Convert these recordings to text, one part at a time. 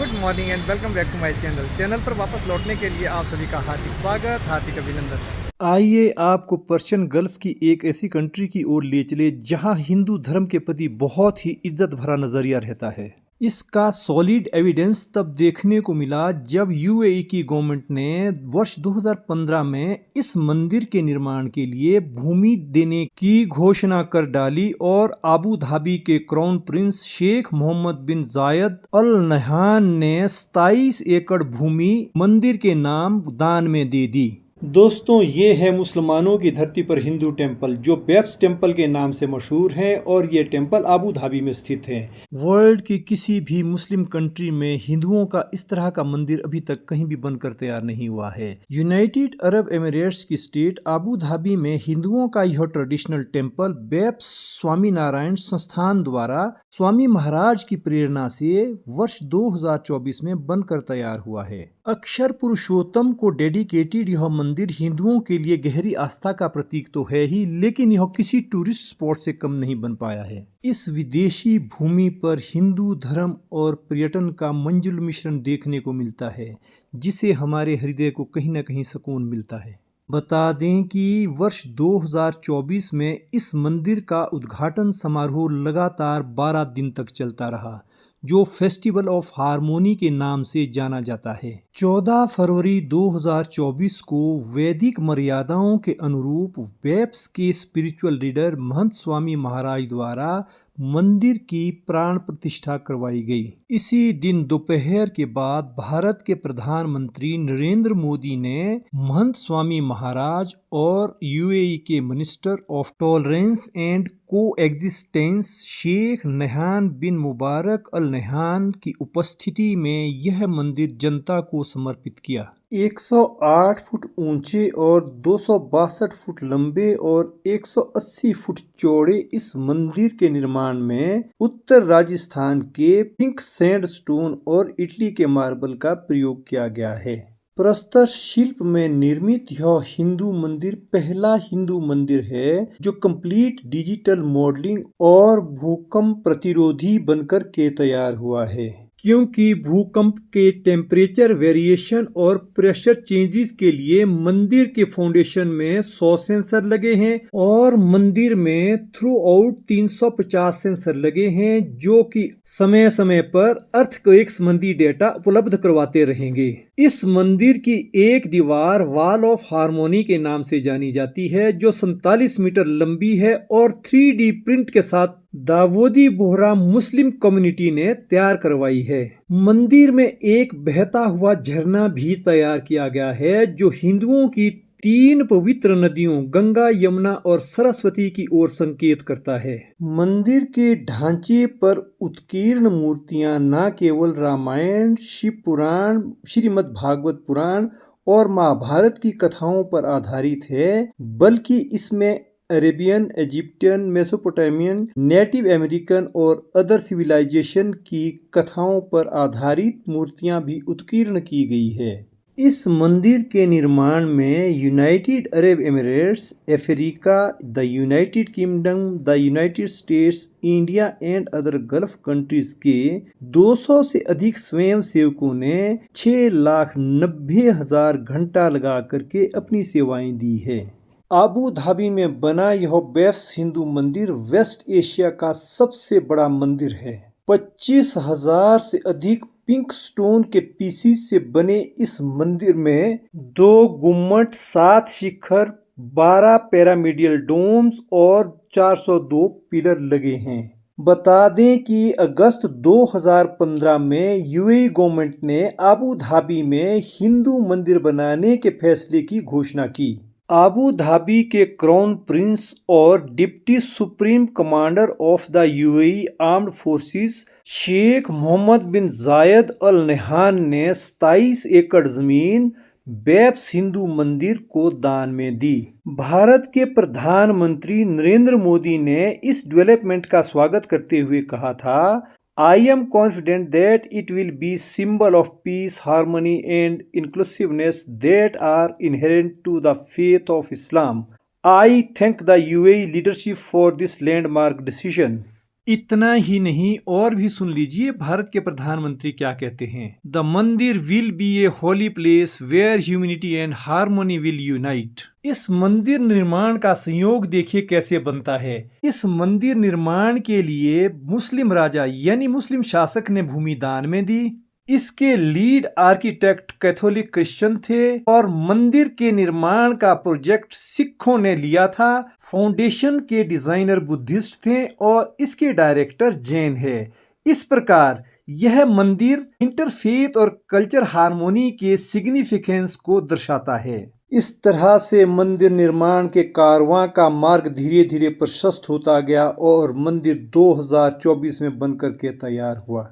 Good morning and welcome back to my channel पर वापस लौटने के लिए आप सभी का हार्दिक स्वागत, हार्दिक अभिनंदन। आइए आपको पर्शियन गल्फ की एक ऐसी कंट्री की ओर ले चले जहां हिंदू धर्म के प्रति बहुत ही इज्जत भरा नजरिया रहता है। इसका सॉलिड एविडेंस तब देखने को मिला जब यूएई की गवर्नमेंट ने वर्ष 2015 में इस मंदिर के निर्माण के लिए भूमि देने की घोषणा कर डाली और अबू धाबी के crown prince Sheikh Mohammed bin Zayed Al Nahyan ने 27 एकड़ भूमि मंदिर के नाम दान में दे दी। दोस्तों, ये है मुसलमानों की धरती पर हिंदू टेंपल जो बेब्स टेंपल के नाम से मशहूर है और ये टेंपल अबू धाबी में स्थित है। वर्ल्ड की किसी भी मुस्लिम कंट्री में हिंदुओं का इस तरह का मंदिर अभी तक कहीं भी बनकर तैयार नहीं हुआ है। यूनाइटेड अरब एमिरेट्स की स्टेट अबू धाबी में हिंदुओं का यह traditional temple babes Swami Narayan संस्थान द्वारा स्वामी महाराज की प्रेरणा से वर्ष 2024 में बनकर तैयार हुआ है। अक्षर पुरुषोत्तम को डेडिकेटेड यह मंदिर हिंदुओं के लिए गहरी आस्था का प्रतीक तो है ही, लेकिन यह किसी टूरिस्ट स्पॉट से कम नहीं बन पाया है। इस विदेशी भूमि पर हिंदू धर्म और पर्यटन का मंजुल मिश्रण देखने को मिलता है, जिसे हमारे हृदय को कहीं न कहीं सुकून मिलता है। बता दें कि वर्ष 2024 में इस मंदिर का उद्घाटन समारोह लगातार 12 दिन तक चलता रहा, जो फेस्टिवल ऑफ हारमोनी के नाम से जाना जाता है। 14 फरवरी 2024 को वैदिक मर्यादाओं के अनुरूप बेब्स के स्पिरिचुअल लीडर महंत स्वामी महाराज द्वारा मंदिर की प्राण प्रतिष्ठा करवाई गई। इसी दिन दोपहर के बाद भारत के प्रधानमंत्री नरेंद्र मोदी ने महंत स्वामी महाराज और यूएई के minister of tolerance and coexistence Sheikh Nahyan bin Mubarak Al Nahyan की उपस्थिति में यह मंदिर जनता को समर्पित किया। 108 फुट ऊंचे और 262 फुट लंबे और 180 फुट चौड़े इस मंदिर के निर्माण में उत्तर राजस्थान के पिंक सैंडस्टोन और इटली के मार्बल का प्रयोग किया गया है। प्रस्तर शिल्प में निर्मित यह हिंदू मंदिर पहला हिंदू मंदिर है जो कंप्लीट डिजिटल मॉडलिंग और भूकंप प्रतिरोधी बनकर के तैयार हुआ है, क्योंकि भूकंप के टेम्परेचर वेरिएशन और प्रेशर चेंजेस के लिए मंदिर के फाउंडेशन में 100 सेंसर लगे हैं और मंदिर में थ्रू आउट 350 सेंसर लगे हैं जो कि समय समय पर अर्थक्वेक संबंधी डेटा उपलब्ध करवाते रहेंगे। इस मंदिर की एक दीवार वॉल ऑफ हारमोनी के नाम से जानी जाती है जो 47 मीटर लंबी है और 3D प्रिंट के साथ दावूदी बोहरा मुस्लिम कम्युनिटी ने तैयार करवाई है। मंदिर में एक बहता हुआ झरना भी तैयार किया गया है जो हिंदुओं की 3 पवित्र नदियों गंगा, यमुना और सरस्वती की ओर संकेत करता है। मंदिर के ढांचे पर उत्कीर्ण मूर्तियां न केवल रामायण, शिव पुराण, श्रीमद् भागवत पुराण और महाभारत की कथाओं पर आधारित है, बल्कि इसमें Arabian, Egyptian, Mesopotamian, native American और अदर सिविलाइजेशन की कथाओं पर आधारित मूर्तियां भी उत्कीर्ण की गई है। इस मंदिर के निर्माण में United Arab Emirates, Africa, the United kingdom, the United states, India and other gulf countries के 200 से अधिक स्वयं सेवकों ने 6,90,000 घंटा लगा करके अपनी सेवाएं दी है। अबू धाबी में बना यह बेब्स हिंदू मंदिर वेस्ट एशिया का सबसे बड़ा मंदिर है। 25,000 से अधिक पिंक स्टोन के पीसीस से बने इस मंदिर में 2 गुम्मट, 7 शिखर, 12 पिरामिडल डोम्स और 402 पिलर लगे हैं। बता दें कि अगस्त 2015 में यूएई गवर्नमेंट ने अबू धाबी में हिंदू मंदिर बनाने के फैसले की घोषणा की। अबू धाबी के क्राउन प्रिंस और deputy supreme commander of the UAE armed forces Sheikh Mohammed bin Zayed Al Nahyan ने 27 एकड़ जमीन बेब्स हिंदू मंदिर को दान में दी। भारत के प्रधानमंत्री नरेंद्र मोदी ने इस डेवलपमेंट का स्वागत करते हुए कहा था, I am confident that it will be symbol of peace, harmony and inclusiveness that are inherent to the faith of Islam. I thank the UAE leadership for this landmark decision. इतना ही नहीं, और भी सुन लीजिए भारत के प्रधानमंत्री क्या कहते हैं। The mandir will be a holy place where humanity and harmony will unite. इस मंदिर निर्माण का संयोग देखिए कैसे बनता है। इस मंदिर निर्माण के लिए मुस्लिम राजा यानी मुस्लिम शासक ने भूमि दान में दी। इसके लीड आर्किटेक्ट कैथोलिक क्रिश्चियन थे और मंदिर के निर्माण का प्रोजेक्ट सिखों ने लिया था। फाउंडेशन के डिजाइनर बुद्धिस्ट थे और इसके डायरेक्टर जैन है। इस प्रकार यह मंदिर इंटरफेथ और कल्चर हार्मोनी के सिग्निफिकेंस को दर्शाता है। इस तरह से मंदिर निर्माण के कारवां का मार्ग धीरे धीरे प्रशस्त होता गया और मंदिर 2024 में बनकर के तैयार हुआ।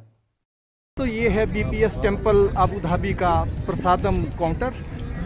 तो ये है बीपीएस टेम्पल आबू धाबी का प्रसादम काउंटर।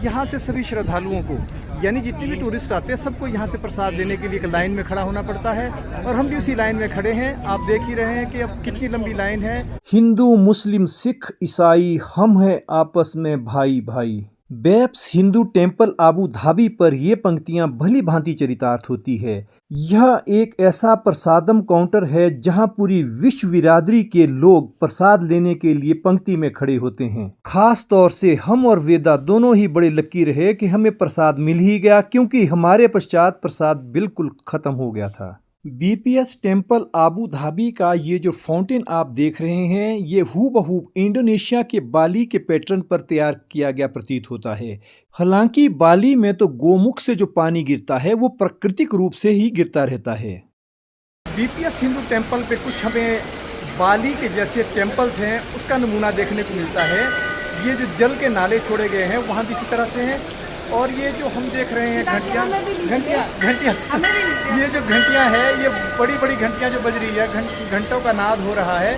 यहाँ से सभी श्रद्धालुओं को यानी जितने भी टूरिस्ट आते हैं सबको यहाँ से प्रसाद लेने के लिए एक लाइन में खड़ा होना पड़ता है और हम भी उसी लाइन में खड़े हैं। आप देख ही रहे हैं कि अब कितनी लंबी लाइन है। हिंदू, मुस्लिम, सिख, ईसाई हम हैं आपस में भाई भाई। BEPS Hindu temple Abu Dhabi पर ये पंक्तियां भली भांति चरितार्थ होती है। यह एक ऐसा प्रसादम काउंटर है जहां पूरी विश्व बिरादरी के लोग प्रसाद लेने के लिए पंक्ति में खड़े होते हैं। खास तौर से हम और वेदा दोनों ही बड़े लकी रहे कि हमें प्रसाद मिल ही गया, क्योंकि हमारे पश्चात प्रसाद बिल्कुल खत्म हो गया था। बीपीएस टेम्पल आबू धाबी का ये जो फाउंटेन आप देख रहे हैं, ये हूबहू इंडोनेशिया के बाली के पैटर्न पर तैयार किया गया प्रतीत होता है। हालांकि बाली में तो गोमुख से जो पानी गिरता है वो प्राकृतिक रूप से ही गिरता रहता है। बीपीएस हिंदू टेम्पल पे कुछ हमें बाली के जैसे टेम्पल्स हैं उसका नमूना देखने को मिलता है। ये जो जल के नाले छोड़े गए हैं वहाँ भी इसी तरह से हैं। और ये जो हम देख रहे हैं घंटियाँ ये जो घंटियाँ हैं, ये बड़ी बड़ी घंटियाँ जो बज रही है, घंटों का नाद हो रहा है,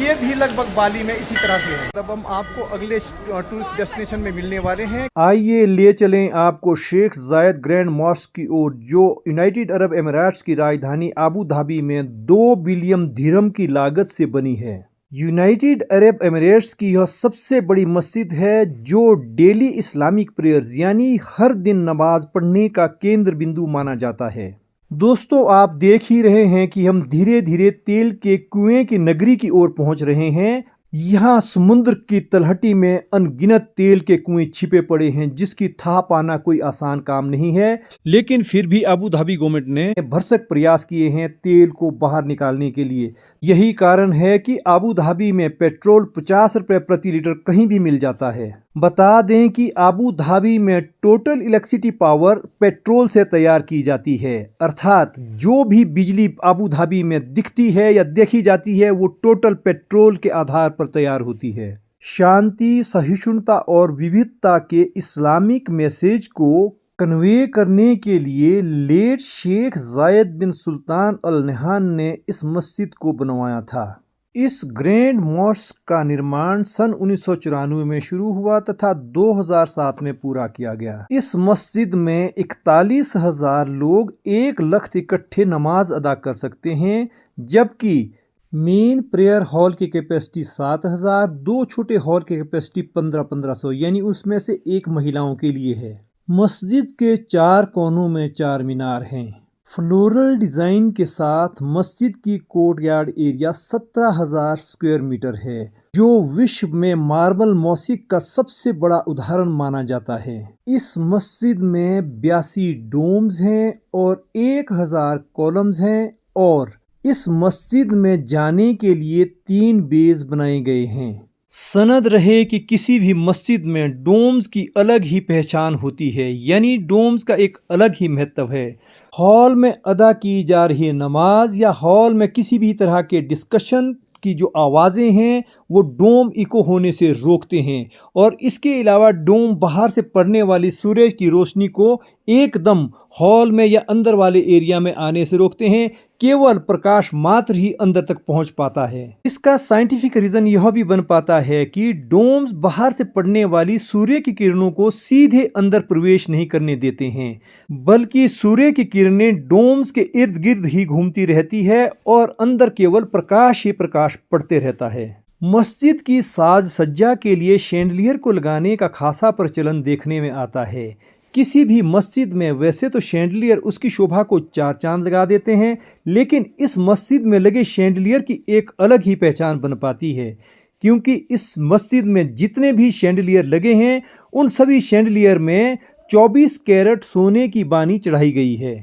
ये भी लगभग बाली में इसी तरह से है। तब हम आपको अगले टूरिस्ट डेस्टिनेशन में मिलने वाले हैं। आइए ले चलें आपको शेख जायद ग्रैंड मॉस्क की ओर, जो यूनाइटेड अरब एमिरेट्स की राजधानी आबू धाबी में 2 बिलियन दिरहम की लागत से बनी है। यूनाइटेड अरब एमिरेट्स की यह सबसे बड़ी मस्जिद है जो डेली इस्लामिक प्रेयर्स यानी हर दिन नमाज पढ़ने का केंद्र बिंदु माना जाता है। दोस्तों, आप देख ही रहे हैं कि हम धीरे धीरे तेल के कुएं की नगरी की ओर पहुंच रहे हैं। यहाँ समुद्र की तलहटी में अनगिनत तेल के कुएं छिपे पड़े हैं जिसकी था पाना कोई आसान काम नहीं है। लेकिन फिर भी आबू धाबी गवर्नमेंट ने भरसक प्रयास किए हैं तेल को बाहर निकालने के लिए। यही कारण है कि आबू धाबी में पेट्रोल 50 रुपए प्रति लीटर कहीं भी मिल जाता है। बता दें कि आबू धाबी में टोटल इलेक्ट्रिसिटी पावर पेट्रोल से तैयार की जाती है, अर्थात जो भी बिजली आबू धाबी में दिखती है या देखी जाती है वो टोटल पेट्रोल के आधार पर तैयार होती है। शांति, सहिष्णुता और विविधता के इस्लामिक मैसेज को कन्वे करने के लिए लेट शेख जायद बिन सुल्तान अल नहान ने इस मस्जिद को बनवाया था। इस ग्रैंड मॉस्क का निर्माण सन 1994 में शुरू हुआ तथा 2007 में पूरा किया गया। इस मस्जिद में 41,000 लोग 1 लाख इकट्ठे नमाज अदा कर सकते हैं, जबकि मेन प्रेयर हॉल की कैपेसिटी 7,000, 2 छोटे हॉल की कैपेसिटी 1500 यानी उसमें से 1 महिलाओं के लिए है। मस्जिद के 4 कोनों में 4 मीनार हैं। फ्लोरल डिजाइन के साथ मस्जिद की कोर्टयार्ड एरिया 17,000 स्क्वायर मीटर है, जो विश्व में मार्बल मोज़ेक का सबसे बड़ा उदाहरण माना जाता है। इस मस्जिद में 82 डोम्स हैं और 1000 कॉलम्स हैं और इस मस्जिद में जाने के लिए 3 बेस बनाए गए हैं। सनद रहे कि किसी भी मस्जिद में डोम्स की अलग ही पहचान होती है, यानी डोम्स का एक अलग ही महत्व है। हॉल में अदा की जा रही नमाज या हॉल में किसी भी तरह के डिस्कशन की जो आवाज़ें हैं वो डोम इको होने से रोकते हैं, और इसके अलावा डोम बाहर से पड़ने वाली सूरज की रोशनी को एकदम हॉल में या अंदर वाले एरिया में आने से रोकते हैं। केवल प्रकाश मात्र ही अंदर तक पहुंच पाता है। इसका साइंटिफिक रीजन यह भी बन पाता है कि डोम्स बाहर से पड़ने वाली सूर्य की किरणों को सीधे अंदर प्रवेश नहीं करने देते हैं, बल्कि सूर्य की किरणें डोम्स के इर्द गिर्द ही घूमती रहती है और अंदर केवल प्रकाश ही प्रकाश पड़ते रहता है। मस्जिद की साज सज्जा के लिए शैंडलियर को लगाने का खासा प्रचलन देखने में आता है। किसी भी मस्जिद में वैसे तो शैंडलियर उसकी शोभा को चार चांद लगा देते हैं, लेकिन इस मस्जिद में लगे शैंडलियर की एक अलग ही पहचान बन पाती है, क्योंकि इस मस्जिद में जितने भी शैंडलियर लगे हैं उन सभी शैंडलियर में 24 कैरेट सोने की बानी चढ़ाई गई है।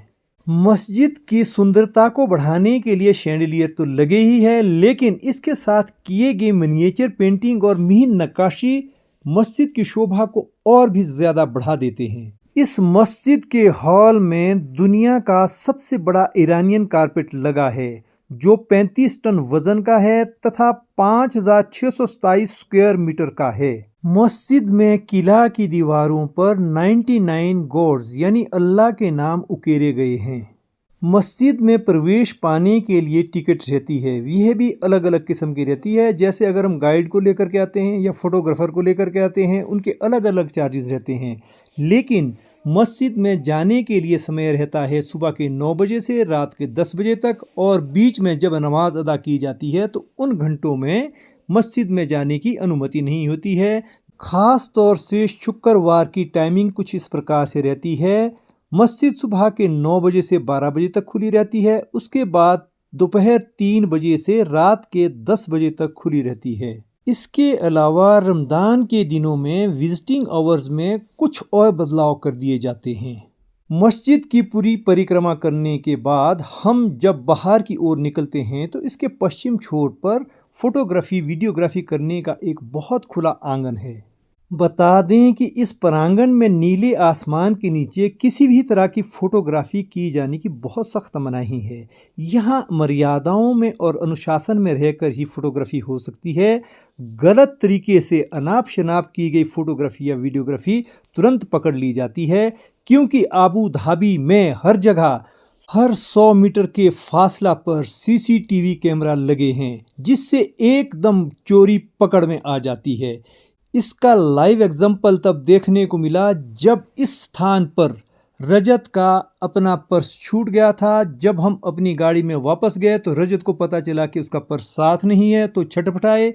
मस्जिद की सुंदरता को बढ़ाने के लिए शैंडलियर तो लगे ही है, लेकिन इसके साथ किए गए मिनिएचर पेंटिंग और मिहीन नक्काशी मस्जिद की शोभा को और भी ज्यादा बढ़ा देते हैं। इस मस्जिद के हॉल में दुनिया का सबसे बड़ा ईरानियन कारपेट लगा है, जो 35 टन वजन का है तथा 5627 स्क्वायर मीटर का है। मस्जिद में किला की दीवारों पर 99 गॉड्स यानी अल्लाह के नाम उकेरे गए हैं। मस्जिद में प्रवेश पाने के लिए टिकट रहती है, यह भी अलग अलग किस्म की रहती है। जैसे अगर हम गाइड को लेकर के आते हैं या फोटोग्राफर को लेकर के आते हैं, उनके अलग अलग चार्जेस रहते हैं। लेकिन मस्जिद में जाने के लिए समय रहता है सुबह के 9 बजे से रात के 10 बजे तक, और बीच में जब नमाज अदा की जाती है तो उन घंटों में मस्जिद में जाने की अनुमति नहीं होती है। खास तौर से शुक्रवार की टाइमिंग कुछ इस प्रकार से रहती है। मस्जिद सुबह के 9 बजे से 12 बजे तक खुली रहती है, उसके बाद दोपहर 3 बजे से रात के 10 बजे तक खुली रहती है। इसके अलावा रमज़ान के दिनों में विजिटिंग आवर्स में कुछ और बदलाव कर दिए जाते हैं। मस्जिद की पूरी परिक्रमा करने के बाद हम जब बाहर की ओर निकलते हैं तो इसके पश्चिम छोर पर फोटोग्राफी वीडियोग्राफी करने का एक बहुत खुला आंगन है। बता दें कि इस प्रांगण में नीले आसमान के नीचे किसी भी तरह की फोटोग्राफी की जाने की बहुत सख्त मनाही है। यहाँ मर्यादाओं में और अनुशासन में रहकर ही फोटोग्राफी हो सकती है। गलत तरीके से अनाप शनाप की गई फोटोग्राफी या वीडियोग्राफी तुरंत पकड़ ली जाती है, क्योंकि आबू धाबी में हर जगह हर 100 मीटर के फासला पर सीसीटीवी कैमरा लगे हैं, जिससे एकदम चोरी पकड़ में आ जाती है। इसका लाइव एग्जाम्पल तब देखने को मिला जब इस स्थान पर रजत का अपना पर्स छूट गया था। जब हम अपनी गाड़ी में वापस गए तो रजत को पता चला कि उसका पर्स साथ नहीं है, तो छटपटाए।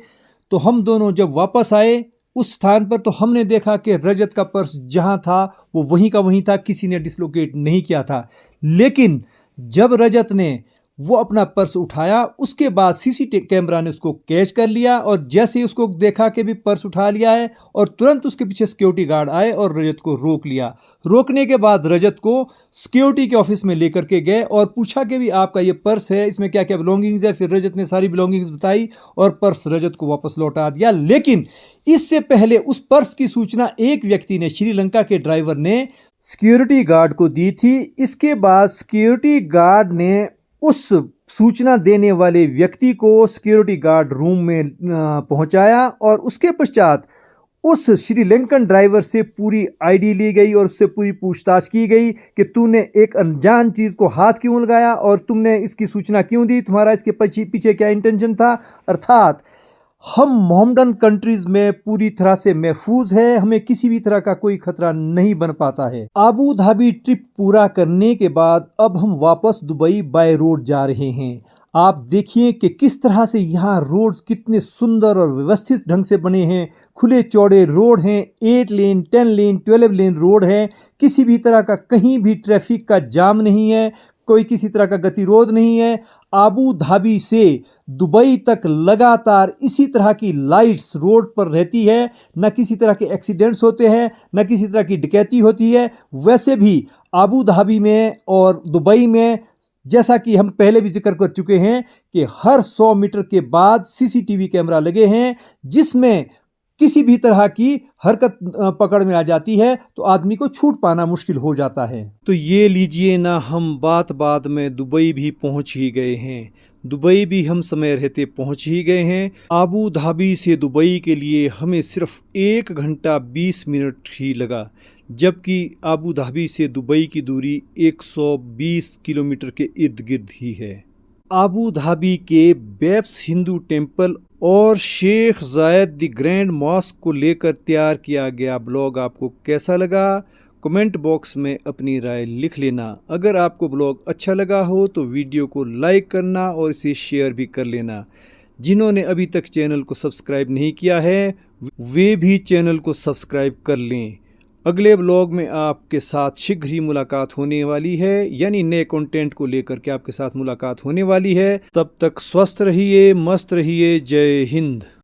तो हम दोनों जब वापस आए उस स्थान पर तो हमने देखा कि रजत का पर्स जहां था वो वहीं का वहीं था, किसी ने डिसलोकेट नहीं किया था। लेकिन जब रजत ने वो अपना पर्स उठाया, उसके बाद सीसीटीवी कैमरा ने उसको कैच कर लिया, और जैसे ही उसको देखा कि भी पर्स उठा लिया है, और तुरंत उसके पीछे सिक्योरिटी गार्ड आए और रजत को रोक लिया। रोकने के बाद रजत को सिक्योरिटी के ऑफिस में लेकर के गए और पूछा कि भी आपका ये पर्स है, इसमें क्या क्या बिलोंगिंग्स है। फिर रजत ने सारी बिलोंगिंग्स बताई और पर्स रजत को वापस लौटा दिया। लेकिन इससे पहले उस पर्स की सूचना एक व्यक्ति ने, श्रीलंका के ड्राइवर ने, सिक्योरिटी गार्ड को दी थी। इसके बाद सिक्योरिटी गार्ड ने उस सूचना देने वाले व्यक्ति को सिक्योरिटी गार्ड रूम में पहुंचाया, और उसके पश्चात उस श्रीलंकन ड्राइवर से पूरी आईडी ली गई और उससे पूरी पूछताछ की गई कि तूने एक अनजान चीज़ को हाथ क्यों लगाया और तुमने इसकी सूचना क्यों दी, तुम्हारा इसके पीछे क्या इंटेंशन था। अर्थात हम मोहम्मदन कंट्रीज में पूरी तरह से महफूज है, हमें किसी भी तरह का कोई खतरा नहीं बन पाता है। आबू धाबी ट्रिप पूरा करने के बाद अब हम वापस दुबई बाय रोड जा रहे हैं। आप देखिए कि किस तरह से यहाँ रोड्स कितने सुंदर और व्यवस्थित ढंग से बने हैं। खुले चौड़े रोड हैं, 8 लेन, 10 लेन, 12 लेन रोड है। किसी भी तरह का कहीं भी ट्रैफिक का जाम नहीं है, कोई किसी तरह का गतिरोध नहीं है। आबू धाबी से दुबई तक लगातार इसी तरह की लाइट्स रोड पर रहती है, न किसी तरह के एक्सीडेंट्स होते हैं, न किसी तरह की डकैती होती है। वैसे भी आबू धाबी में और दुबई में, जैसा कि हम पहले भी जिक्र कर चुके हैं, कि हर 100 मीटर के बाद सीसीटीवी कैमरा लगे हैं, जिसमें किसी भी तरह की हरकत पकड़ में आ जाती है तो आदमी को छूट पाना मुश्किल हो जाता है। तो ये लीजिए ना, हम बात बात में दुबई भी पहुंच ही गए हैं। दुबई भी हम समय रहते पहुंच ही गए हैं। आबू धाबी से दुबई के लिए हमें सिर्फ 1 घंटा 20 मिनट ही लगा, जबकि आबू धाबी से दुबई की दूरी 120 किलोमीटर के इर्द गिर्द ही है। आबू धाबी के बेब्स हिंदू टेम्पल और शेख जायद द ग्रैंड मॉस्क को लेकर तैयार किया गया ब्लॉग आपको कैसा लगा, कमेंट बॉक्स में अपनी राय लिख लेना। अगर आपको ब्लॉग अच्छा लगा हो तो वीडियो को लाइक करना और इसे शेयर भी कर लेना। जिन्होंने अभी तक चैनल को सब्सक्राइब नहीं किया है वे भी चैनल को सब्सक्राइब कर लें। अगले ब्लॉग में आपके साथ शीघ्र ही मुलाकात होने वाली है, यानी नए कंटेंट को लेकर के आपके साथ मुलाकात होने वाली है। तब तक स्वस्थ रहिए, मस्त रहिए। जय हिंद।